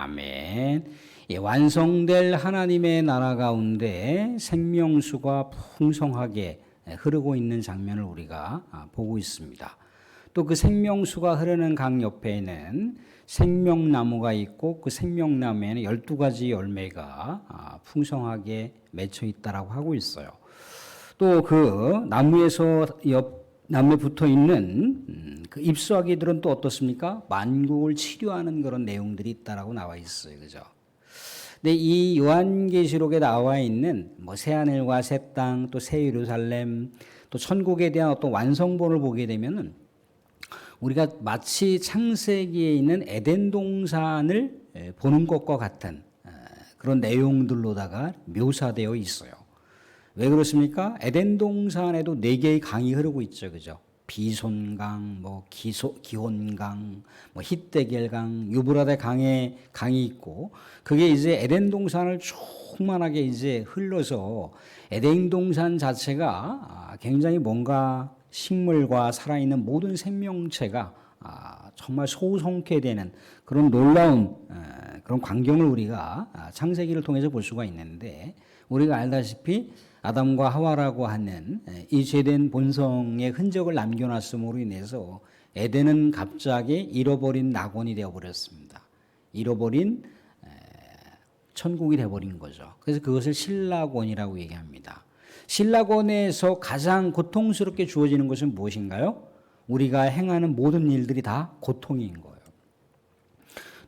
아멘. 예, 완성될 하나님의 나라 가운데 생명수가 풍성하게 흐르고 있는 장면을 우리가 보고 있습니다. 또 그 생명수가 흐르는 강 옆에는 생명나무가 있고 그 생명나무에는 12가지 열매가 풍성하게 맺혀 있다라고 하고 있어요. 또 그 나무에서 나무에 붙어 있는 그 잎사귀들은 또 어떻습니까? 만국을 치료하는 그런 내용들이 있다라고 나와 있어요. 그죠? 근데 이 요한계시록에 나와 있는 뭐 새하늘과 새 땅, 또 새 예루살렘, 또 천국에 대한 어떤 완성본을 보게 되면은 우리가 마치 창세기에 있는 에덴 동산을 보는 것과 같은 그런 내용들로다가 묘사되어 있어요. 왜 그렇습니까? 에덴 동산에도 4개의 강이 흐르고 있죠. 그죠? 비손강, 뭐 기혼강, 뭐 히데겔강, 유브라데 강이 있고 그게 이제 에덴 동산을 충만하게 이제 흘러서 에덴 동산 자체가 굉장히 뭔가 식물과 살아있는 모든 생명체가 정말 소성케 되는 그런 놀라운 그런 광경을 우리가 창세기를 통해서 볼 수가 있는데 우리가 알다시피 아담과 하와라고 하는 이 죄된 본성의 흔적을 남겨놨음으로 인해서 에덴은 갑자기 잃어버린 낙원이 되어버렸습니다. 잃어버린 천국이 되어버린 거죠. 그래서 그것을 신락원이라고 얘기합니다. 신락원에서 가장 고통스럽게 주어지는 것은 무엇인가요? 우리가 행하는 모든 일들이 다 고통인 거예요.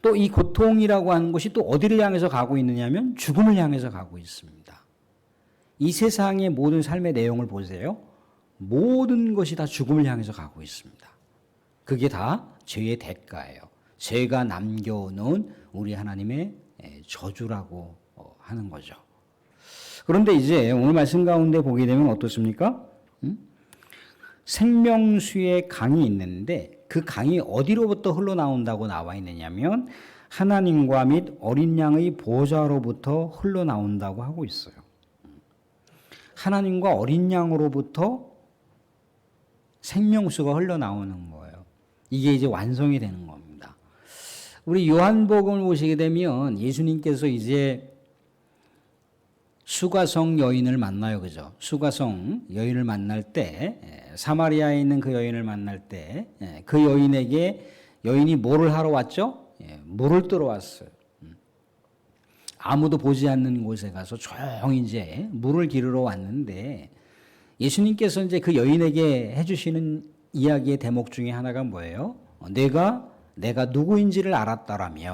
또 이 고통이라고 하는 것이 또 어디를 향해서 가고 있느냐면 죽음을 향해서 가고 있습니다. 이 세상의 모든 삶의 내용을 보세요. 모든 것이 다 죽음을 향해서 가고 있습니다. 그게 다 죄의 대가예요. 죄가 남겨놓은 우리 하나님의 저주라고 하는 거죠. 그런데 이제 오늘 말씀 가운데 보게 되면 어떻습니까? 생명수의 강이 있는데 그 강이 어디로부터 흘러나온다고 나와 있느냐면 하나님과 및 어린 양의 보좌로부터 흘러나온다고 하고 있어요. 하나님과 어린 양으로부터 생명수가 흘러나오는 거예요. 이게 이제 완성이 되는 겁니다. 우리 요한복음을 보시게 되면 예수님께서 이제 수가성 여인을 만나요. 그죠? 수가성 여인을 만날 때 사마리아에 있는 그 여인을 만날 때 그 여인에게 여인이 뭐를 하러 왔죠? 물을 뜨러 왔어요. 아무도 보지 않는 곳에 가서 조용히 이제 물을 기르러 왔는데 예수님께서 이제 그 여인에게 해주시는 이야기의 대목 중에 하나가 뭐예요? 내가 누구인지를 알았더라면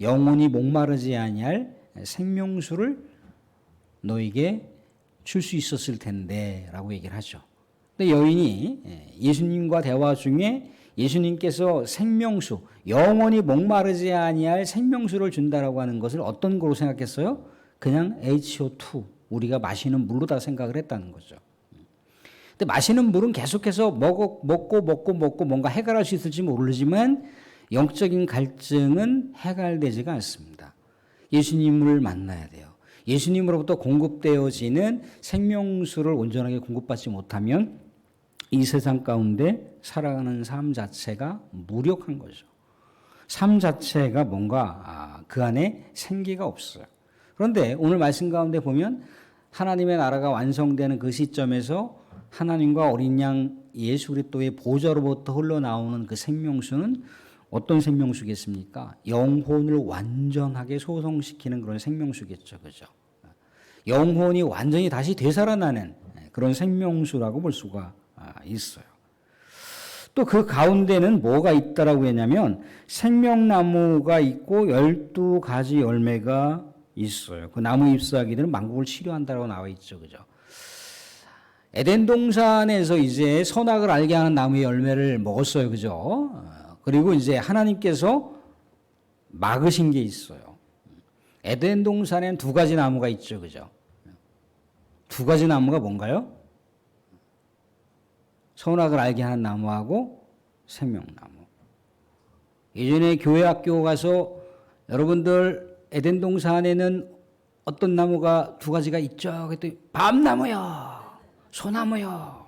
영원히 목마르지 아니할 생명수를 너에게 줄 수 있었을 텐데 라고 얘기를 하죠. 근데 여인이 예수님과 대화 중에 예수님께서 생명수, 영원히 목마르지 아니할 생명수를 준다라고 하는 것을 어떤 거로 생각했어요? 그냥 HO2, 우리가 마시는 물로 다 생각을 했다는 거죠. 근데 마시는 물은 계속해서 먹고 뭔가 해결할 수 있을지 모르지만 영적인 갈증은 해결되지가 않습니다. 예수님을 만나야 돼요. 예수님으로부터 공급되어지는 생명수를 온전하게 공급받지 못하면 이 세상 가운데 살아가는 삶 자체가 무력한 거죠. 삶 자체가 뭔가 그 안에 생기가 없어요. 그런데 오늘 말씀 가운데 보면 하나님의 나라가 완성되는 그 시점에서 하나님과 어린 양 예수 그리스도의 보좌로부터 흘러나오는 그 생명수는 어떤 생명수겠습니까? 영혼을 완전하게 소성시키는 그런 생명수겠죠. 그죠? 영혼이 완전히 다시 되살아나는 그런 생명수라고 볼 수가 있어요. 또 그 가운데는 뭐가 있다라고 했냐면 생명나무가 있고 12가지 열매가 있어요. 그 나무 잎사귀들은 만국을 치료한다라고 나와 있죠. 그죠? 에덴 동산에서 이제 선악을 알게 하는 나무의 열매를 먹었어요. 그죠? 그리고 이제 하나님께서 막으신 게 있어요. 에덴 동산엔 2가지 나무가 있죠. 그죠? 2가지 나무가 뭔가요? 선악을 알게 하는 나무하고 생명나무. 예전에 교회 학교 가서 여러분들 에덴 동산에는 어떤 나무가 2가지가 있죠? 그랬더니 밤나무요. 소나무요.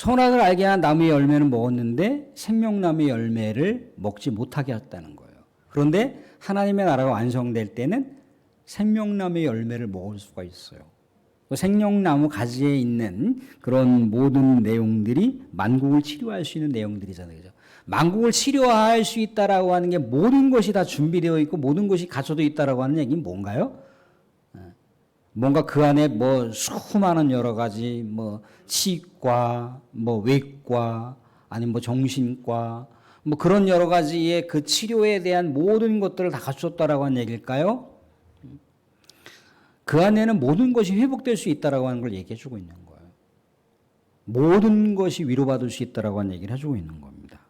선악을 알게 한 나무의 열매는 먹었는데 생명나무의 열매를 먹지 못하게 했다는 거예요. 그런데 하나님의 나라가 완성될 때는 생명나무의 열매를 먹을 수가 있어요. 생명나무 가지에 있는 그런 모든 내용들이 만국을 치료할 수 있는 내용들이잖아요. 그죠? 만국을 치료할 수 있다라고 하는 게 모든 것이 다 준비되어 있고 모든 것이 갖춰져 있다라고 하는 얘기는 뭔가요? 뭔가 그 안에 뭐 수많은 여러 가지 뭐 치과, 뭐 외과, 아니면 뭐 정신과, 뭐 그런 여러 가지의 그 치료에 대한 모든 것들을 다 갖췄다라고 하는 얘기일까요? 그 안에는 모든 것이 회복될 수 있다라고 하는 걸 얘기해 주고 있는 거예요. 모든 것이 위로받을 수 있다라고 하는 얘기를 해주고 있는 겁니다.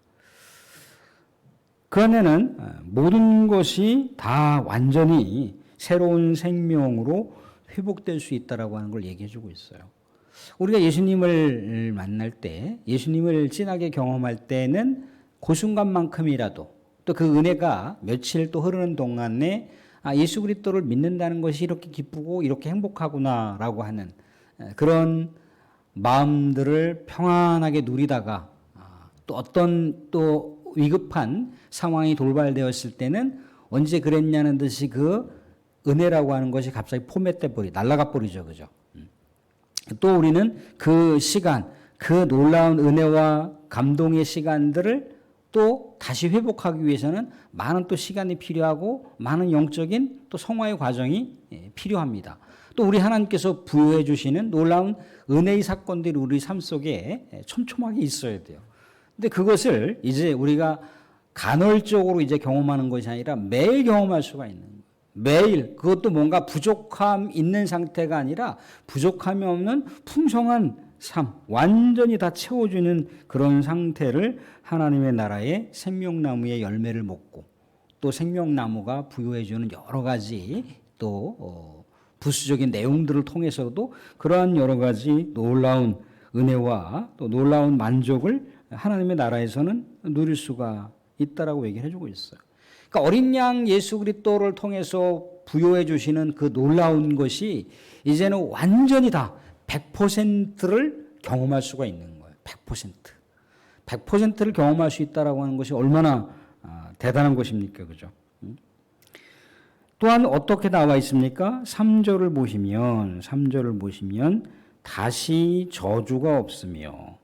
그 안에는 모든 것이 다 완전히 새로운 생명으로 회복될 수 있다라고 하는 걸 얘기해 주고 있어요. 우리가 예수님을 만날 때, 예수님을 진하게 경험할 때는 그 순간만큼이라도 또 그 은혜가 며칠 또 흐르는 동안에 예수 그리스도를 믿는다는 것이 이렇게 기쁘고 이렇게 행복하구나라고 하는 그런 마음들을 평안하게 누리다가 또 어떤 또 위급한 상황이 돌발되었을 때는 언제 그랬냐는 듯이 그 은혜라고 하는 것이 갑자기 포맷돼 날아가 버리죠. 그죠? 또 우리는 그 시간, 그 놀라운 은혜와 감동의 시간들을 또 다시 회복하기 위해서는 많은 또 시간이 필요하고 많은 영적인 또 성화의 과정이 필요합니다. 또 우리 하나님께서 부여해 주시는 놀라운 은혜의 사건들이 우리 삶 속에 촘촘하게 있어야 돼요. 근데 그것을 이제 우리가 간헐적으로 이제 경험하는 것이 아니라 매일 경험할 수가 있는 거예요. 매일 그것도 뭔가 부족함 있는 상태가 아니라 부족함이 없는 풍성한 삶, 완전히 다 채워주는 그런 상태를 하나님의 나라의 생명나무의 열매를 먹고 또 생명나무가 부여해주는 여러 가지 또 부수적인 내용들을 통해서도 그러한 여러 가지 놀라운 은혜와 또 놀라운 만족을 하나님의 나라에서는 누릴 수가 있다라고 얘기를 해주고 있어요. 그러니까 어린 양 예수 그리스도를 통해서 부여해 주시는 그 놀라운 것이 이제는 완전히 다 100%를 경험할 수가 있는 거예요. 100%. 100%를 경험할 수 있다라고 하는 것이 얼마나 대단한 것입니까? 그죠? 또한 어떻게 나와 있습니까? 3절을 보시면 다시 저주가 없으며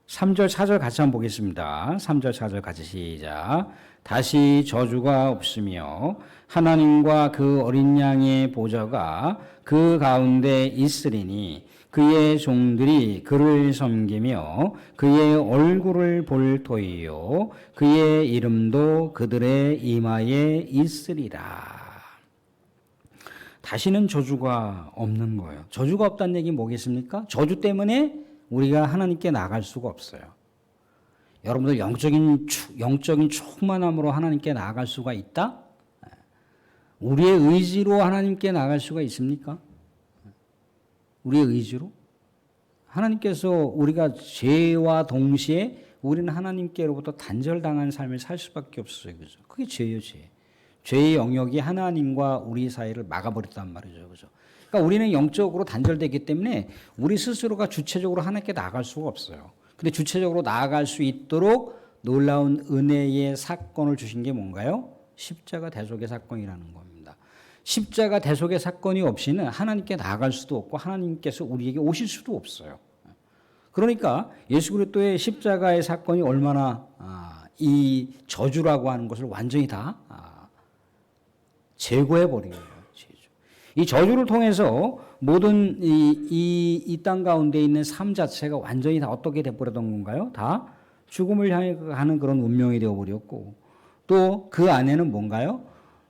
3절 4절 같이 한번 보겠습니다. 3절 4절 같이 시작. 다시 저주가 없으며 하나님과 그 어린 양의 보좌가 그 가운데 있으리니 그의 종들이 그를 섬기며 그의 얼굴을 볼 터이요 그의 이름도 그들의 이마에 있으리라. 다시는 저주가 없는 거예요. 저주가 없다는 얘기 뭐겠습니까? 저주 때문에 우리가 하나님께 나갈 수가 없어요. 여러분들 영적인 충만함으로 하나님께 나아갈 수가 있다? 우리의 의지로 하나님께 나아갈 수가 있습니까? 우리의 의지로? 하나님께서 우리가 죄와 동시에 우리는 하나님께로부터 단절당한 삶을 살 수밖에 없어요. 그죠? 그게 죄예요, 죄. 죄의 영역이 하나님과 우리 사이를 막아버렸단 말이죠. 그죠? 그러니까 우리는 영적으로 단절되기 때문에 우리 스스로가 주체적으로 하나님께 나아갈 수가 없어요. 근데 주체적으로 나아갈 수 있도록 놀라운 은혜의 사건을 주신 게 뭔가요? 십자가 대속의 사건이라는 겁니다. 십자가 대속의 사건이 없이는 하나님께 나아갈 수도 없고 하나님께서 우리에게 오실 수도 없어요. 그러니까 예수 그리스도의 십자가의 사건이 얼마나 이 저주라고 하는 것을 완전히 다 제거해 버린 거예요. 이 저주를 통해서 모든 이 땅 가운데 있는 삶 자체가 완전히 다 어떻게 돼버렸던 건가요? 다 죽음을 향해 가는 그런 운명이 되어버렸고 또 그 안에는 뭔가요?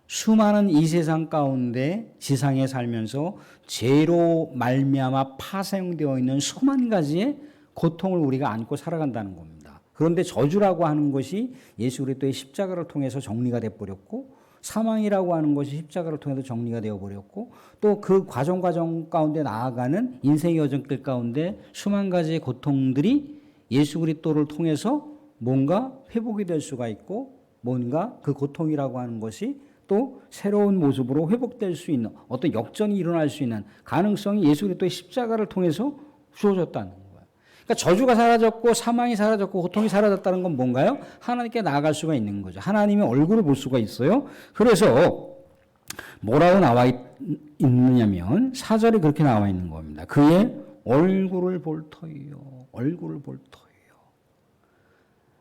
수많은 이 세상 가운데 지상에 살면서 죄로 말미암아 파생되어 있는 수만 가지의 고통을 우리가 안고 살아간다는 겁니다. 그런데 저주라고 하는 것이 예수 그리스도의 십자가를 통해서 정리가 돼버렸고 사망이라고 하는 것이 십자가를 통해서 정리가 되어버렸고 또 그 과정 가운데 나아가는 인생의 여정길 가운데 수만 가지의 고통들이 예수 그리스도를 통해서 뭔가 회복이 될 수가 있고 뭔가 그 고통이라고 하는 것이 또 새로운 모습으로 회복될 수 있는 어떤 역전이 일어날 수 있는 가능성이 예수 그리스도의 십자가를 통해서 주어졌다는 거예요. 그러니까 저주가 사라졌고 사망이 사라졌고 고통이 사라졌다는 건 뭔가요? 하나님께 나아갈 수가 있는 거죠. 하나님의 얼굴을 볼 수가 있어요. 그래서 뭐라고 나와 있느냐면 4절에 그렇게 나와 있는 겁니다. 그의 얼굴을 볼 터이요. 얼굴을 볼 터이요.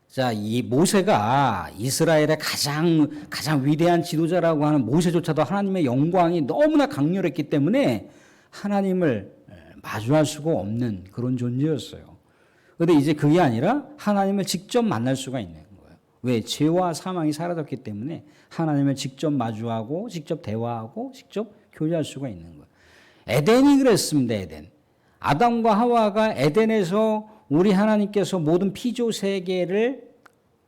자, 이 모세가 이스라엘의 가장 위대한 지도자라고 하는 모세조차도 하나님의 영광이 너무나 강렬했기 때문에 하나님을 마주할 수가 없는 그런 존재였어요. 그런데 이제 그게 아니라 하나님을 직접 만날 수가 있는 거예요. 왜? 죄와 사망이 사라졌기 때문에 하나님을 직접 마주하고 직접 대화하고 직접 교제할 수가 있는 거예요. 에덴이 그랬습니다. 에덴. 아담과 하와가 에덴에서 우리 하나님께서 모든 피조 세계를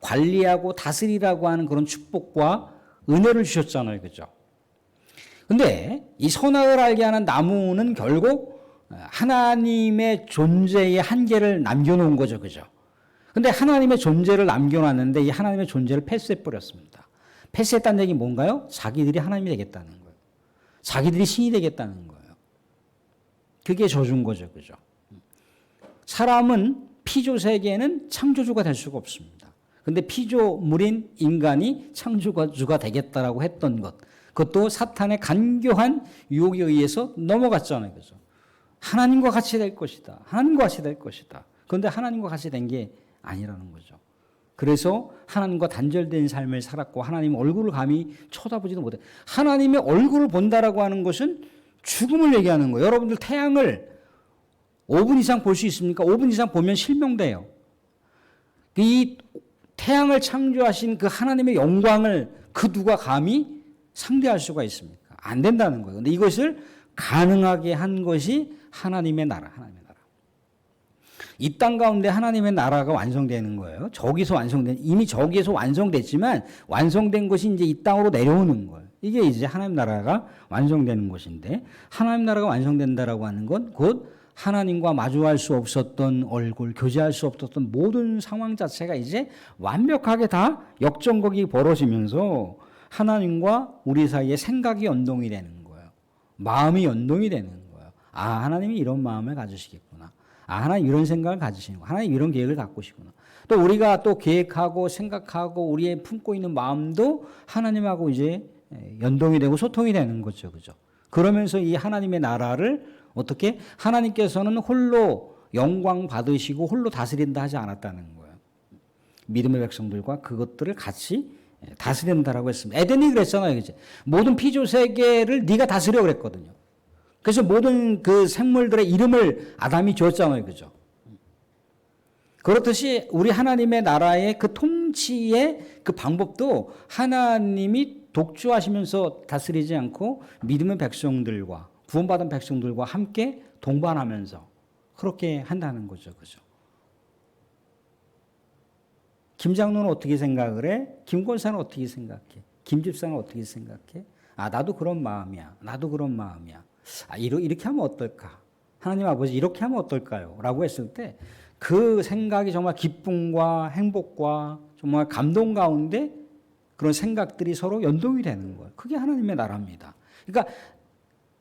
관리하고 다스리라고 하는 그런 축복과 은혜를 주셨잖아요. 그죠? 근데 이 선악을 알게 하는 나무는 결국 하나님의 존재의 한계를 남겨놓은 거죠. 그죠? 근데 하나님의 존재를 남겨놨는데 이 하나님의 존재를 패스해버렸습니다. 패스했다는 얘기 뭔가요? 자기들이 하나님이 되겠다는 거예요. 자기들이 신이 되겠다는 거예요. 그게 저주인 거죠. 그죠? 사람은 피조 세계에는 창조주가 될 수가 없습니다. 근데 피조물인 인간이 창조주가 되겠다라고 했던 것, 그것도 사탄의 간교한 유혹에 의해서 넘어갔잖아요. 그죠? 하나님과 같이 될 것이다. 하나님과 같이 될 것이다. 그런데 하나님과 같이 된 게 아니라는 거죠. 그래서 하나님과 단절된 삶을 살았고 하나님 얼굴을 감히 쳐다보지도 못해. 하나님의 얼굴을 본다라고 하는 것은 죽음을 얘기하는 거예요. 여러분들 태양을 5분 이상 볼 수 있습니까? 5분 이상 보면 실명돼요. 이 태양을 창조하신 그 하나님의 영광을 그 누가 감히 상대할 수가 있습니까? 안 된다는 거예요. 그런데 이것을 가능하게 한 것이 하나님의 나라, 하나님의 나라. 이 땅 가운데 하나님의 나라가 완성되는 거예요. 이미 저기에서 완성됐지만 완성된 것이 이제 이 땅으로 내려오는 거예요. 이게 이제 하나님 나라가 완성되는 것인데 하나님 나라가 완성된다라고 하는 건 곧 하나님과 마주할 수 없었던 얼굴, 교제할 수 없었던 모든 상황 자체가 이제 완벽하게 다 역전극이 벌어지면서 하나님과 우리 사이에 생각이 연동이 되는 거예요. 마음이 연동이 되는 거예요. 아, 하나님이 이런 마음을 가지시겠구나. 아, 하나님 이런 생각을 가지시는구나. 하나님 이런 계획을 갖고 계시구나. 또 우리가 또 계획하고 생각하고 우리의 품고 있는 마음도 하나님하고 이제 연동이 되고 소통이 되는 거죠. 그죠? 그러면서 이 하나님의 나라를 어떻게 하나님께서는 홀로 영광 받으시고 홀로 다스린다 하지 않았다는 거예요. 믿음의 백성들과 그것들을 같이 다스린다라고 했습니다. 에덴이 그랬잖아요. 그죠? 모든 피조 세계를 네가 다스려 그랬거든요. 그래서 모든 그 생물들의 이름을 아담이 줬잖아요. 그죠? 그렇듯이 우리 하나님의 나라의 그 통치의 그 방법도 하나님이 독주하시면서 다스리지 않고 믿음의 백성들과 구원받은 백성들과 함께 동반하면서 그렇게 한다는 거죠. 그죠? 김 장로는 어떻게 생각을 해? 김 권사는 어떻게 생각해? 김 집사는 어떻게 생각해? 아, 나도 그런 마음이야. 나도 그런 마음이야. 아, 이렇게 하면 어떨까? 하나님 아버지 이렇게 하면 어떨까요? 라고 했을 때 그 생각이 정말 기쁨과 행복과 정말 감동 가운데 그런 생각들이 서로 연동이 되는 거예요. 그게 하나님의 나라입니다. 그러니까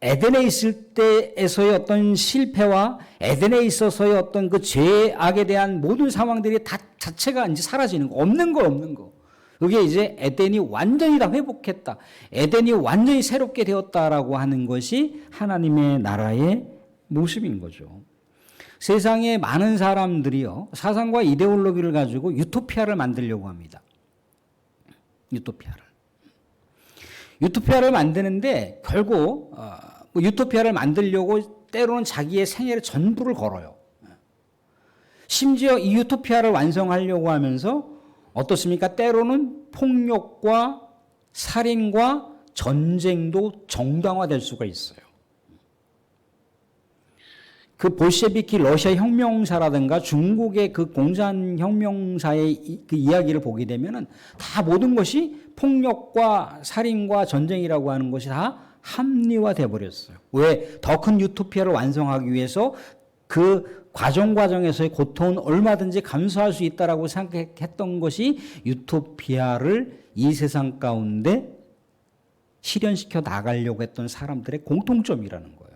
에덴에 있을 때에서의 어떤 실패와 에덴에 있어서의 어떤 그 죄악에 대한 모든 상황들이 다 자체가 이제 사라지는 거, 없는 거. 그게 이제 에덴이 완전히 다 회복했다. 에덴이 완전히 새롭게 되었다라고 하는 것이 하나님의 나라의 모습인 거죠. 세상에 많은 사람들이요, 사상과 이데올로기를 가지고 유토피아를 만들려고 합니다. 유토피아를 만드는데 결국 유토피아를 만들려고 때로는 자기의 생애를 전부를 걸어요. 심지어 이 유토피아를 완성하려고 하면서 어떻습니까? 때로는 폭력과 살인과 전쟁도 정당화될 수가 있어요. 그 볼셰비키 러시아 혁명사라든가 중국의 그 공산혁명사의 그 이야기를 보게 되면은 다 모든 것이 폭력과 살인과 전쟁이라고 하는 것이 다 합리화돼 버렸어요. 왜? 더 큰 유토피아를 완성하기 위해서 그 과정에서의 고통은 얼마든지 감수할 수 있다라고 생각했던 것이 유토피아를 이 세상 가운데 실현시켜 나가려고 했던 사람들의 공통점이라는 거예요.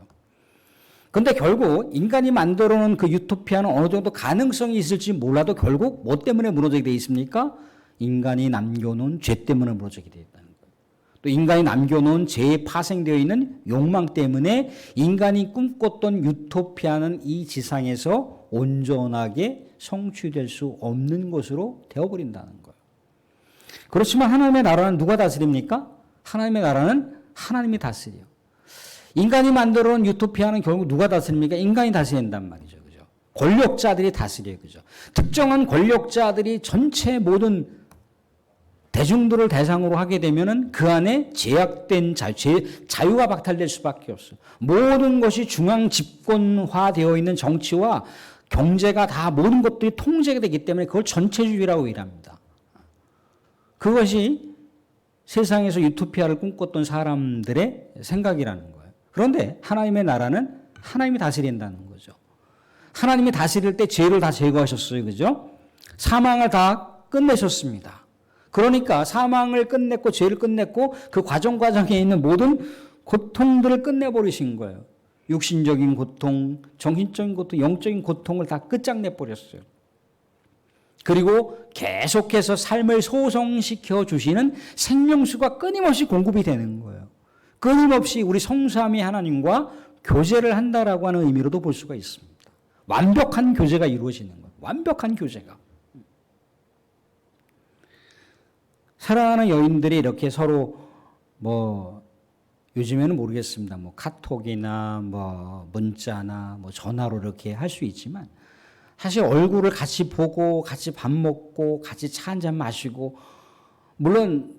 근데 결국 인간이 만들어 놓은 그 유토피아는 어느 정도 가능성이 있을지 몰라도 결국 뭐 때문에 무너지게 돼 있습니까? 인간이 남겨놓은 죄 때문에 무너지게 돼 있다는 거예요. 또 인간이 남겨놓은 죄에 파생되어 있는 욕망 때문에 인간이 꿈꿨던 유토피아는 이 지상에서 온전하게 성취될 수 없는 것으로 되어버린다는 거예요. 그렇지만 하나님의 나라는 누가 다스립니까? 하나님의 나라는 하나님이 다스려. 인간이 만들어 놓은 유토피아는 결국 누가 다스립니까? 인간이 다스린단 말이죠. 그죠? 권력자들이 다스려요. 그죠? 특정한 권력자들이 전체 모든 대중들을 대상으로 하게 되면은 그 안에 제약된 자유가 박탈될 수밖에 없어요. 모든 것이 중앙 집권화되어 있는 정치와 경제가 다 모든 것들이 통제가 되기 때문에 그걸 전체주의라고 일합니다. 그것이 세상에서 유토피아를 꿈꿨던 사람들의 생각이라는 거예요. 그런데 하나님의 나라는 하나님이 다스린다는 거죠. 하나님이 다스릴 때 죄를 다 제거하셨어요. 그죠? 사망을 다 끝내셨습니다. 그러니까 사망을 끝냈고 죄를 끝냈고 그 과정에 있는 모든 고통들을 끝내버리신 거예요. 육신적인 고통, 정신적인 고통, 영적인 고통을 다 끝장내버렸어요. 그리고 계속해서 삶을 소성시켜 주시는 생명수가 끊임없이 공급이 되는 거예요. 끊임없이 우리 성삼위 하나님과 교제를 한다라고 하는 의미로도 볼 수가 있습니다. 완벽한 교제가 이루어지는 거예요. 완벽한 교제가. 사랑하는 여인들이 이렇게 서로 요즘에는 모르겠습니다. 카톡이나 문자나 전화로 이렇게 할 수 있지만 사실 얼굴을 같이 보고 같이 밥 먹고 같이 차 한잔 마시고 물론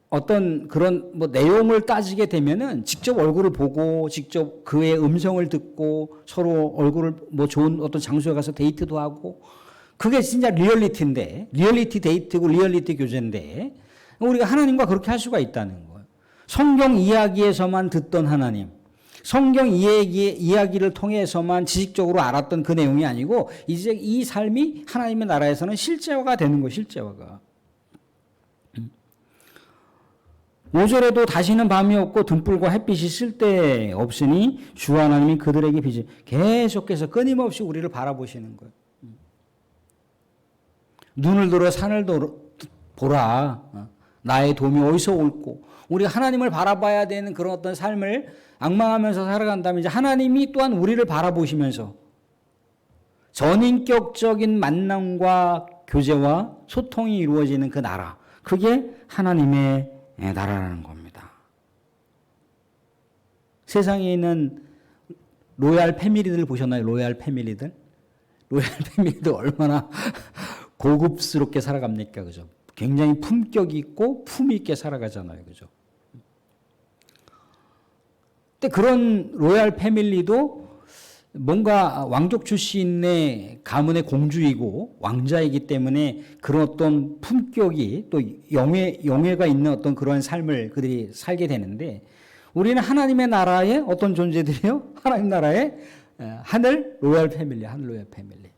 어떤 그런 내용을 따지게 되면은 직접 얼굴을 보고 직접 그의 음성을 듣고 서로 얼굴을 좋은 어떤 장소에 가서 데이트도 하고 그게 진짜 리얼리티인데 리얼리티 데이트고 리얼리티 교제인데 우리가 하나님과 그렇게 할 수가 있다는 거예요. 성경 이야기에서만 듣던 하나님, 성경 이야기를 통해서만 지식적으로 알았던 그 내용이 아니고 이제 이 삶이 하나님의 나라에서는 실제화가 되는 거예요. 실제화가. 5절에도 다시는 밤이 없고 등불과 햇빛이 쓸데 없으니 주 하나님이 그들에게 빛이 계속해서 끊임없이 우리를 바라보시는 거예요. 눈을 들어 산을 보라. 나의 도움이 어디서 올고 우리가 하나님을 바라봐야 되는 그런 어떤 삶을 앙망하면서 살아간다면 이제 하나님이 또한 우리를 바라보시면서 전인격적인 만남과 교제와 소통이 이루어지는 그 나라, 그게 하나님의 나라라는 겁니다. 세상에 있는 로얄 패밀리들 보셨나요? 로얄 패밀리들? 로얄 패밀리들 얼마나 고급스럽게 살아갑니까? 그죠? 굉장히 품격 있고 품 있게 살아가잖아요. 그죠? 근데 그런 로얄 패밀리도 뭔가 왕족 출신의 가문의 공주이고 왕자이기 때문에 그런 어떤 품격이 또 영예가 있는 어떤 그런 삶을 그들이 살게 되는데 우리는 하나님의 나라의 어떤 존재들이요? 하나님 나라의 하늘 로얄 패밀리, 하늘 로얄 패밀리.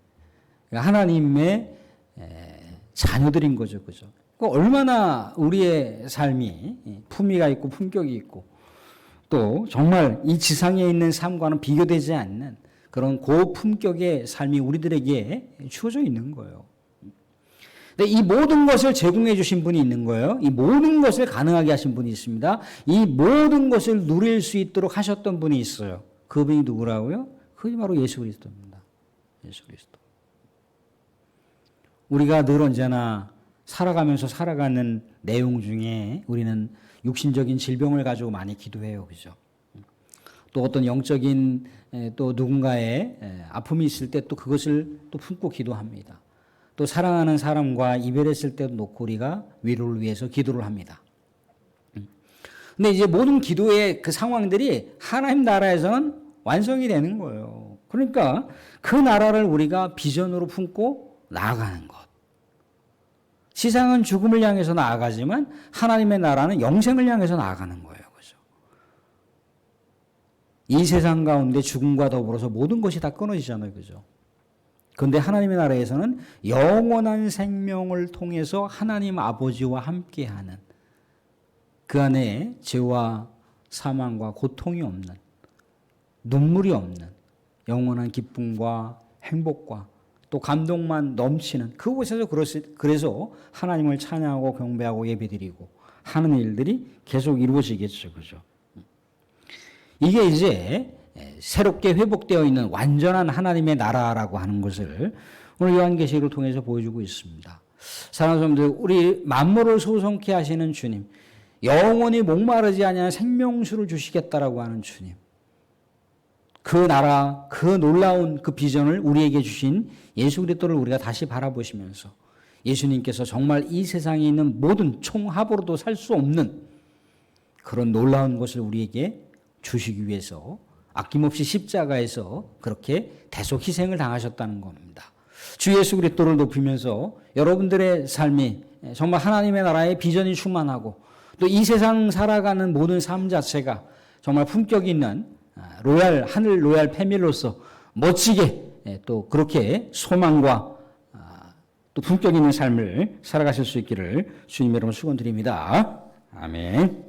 하나님의 자녀들인 거죠. 그죠? 얼마나 우리의 삶이 품위가 있고 품격이 있고 또 정말 이 지상에 있는 삶과는 비교되지 않는 그런 고품격의 삶이 우리들에게 주어져 있는 거예요. 근데 이 모든 것을 제공해 주신 분이 있는 거예요. 이 모든 것을 가능하게 하신 분이 있습니다. 이 모든 것을 누릴 수 있도록 하셨던 분이 있어요. 그분이 누구라고요? 그게 바로 예수 그리스도입니다. 예수 그리스도. 우리가 늘 언제나 살아가면서 살아가는 내용 중에 우리는 육신적인 질병을 가지고 많이 기도해요. 그죠? 또 어떤 영적인 또 누군가의 아픔이 있을 때 또 그것을 또 품고 기도합니다. 또 사랑하는 사람과 이별했을 때도 놓고 우리가 위로를 위해서 기도를 합니다. 근데 이제 모든 기도의 그 상황들이 하나님 나라에서는 완성이 되는 거예요. 그러니까 그 나라를 우리가 비전으로 품고 나아가는 것. 세상은 죽음을 향해서 나아가지만 하나님의 나라는 영생을 향해서 나아가는 거예요. 그죠? 이 세상 가운데 죽음과 더불어서 모든 것이 다 끊어지잖아요. 그죠? 그런데 하나님의 나라에서는 영원한 생명을 통해서 하나님 아버지와 함께하는 그 안에 죄와 사망과 고통이 없는 눈물이 없는 영원한 기쁨과 행복과 또 감동만 넘치는 그곳에서 그래서 하나님을 찬양하고 경배하고 예배드리고 하는 일들이 계속 이루어지겠죠. 그죠? 이게 이제 새롭게 회복되어 있는 완전한 하나님의 나라라고 하는 것을 오늘 요한계시록을 통해서 보여주고 있습니다. 사랑하는 성도들, 우리 만물을 소성케 하시는 주님, 영원히 목마르지 아니하는 생명수를 주시겠다라고 하는 주님, 그 나라, 그 놀라운 그 비전을 우리에게 주신 예수 그리스도를 우리가 다시 바라보시면서 예수님께서 정말 이 세상에 있는 모든 총합으로도 살 수 없는 그런 놀라운 것을 우리에게 주시기 위해서 아낌없이 십자가에서 그렇게 대속 희생을 당하셨다는 겁니다. 주 예수 그리스도를 높이면서 여러분들의 삶이 정말 하나님의 나라의 비전이 충만하고 또 이 세상 살아가는 모든 삶 자체가 정말 품격 있는 하늘 로얄 패밀로서 멋지게 또 그렇게 소망과 또 품격 있는 삶을 살아가실 수 있기를 주님 여러분 축원드립니다. 아멘.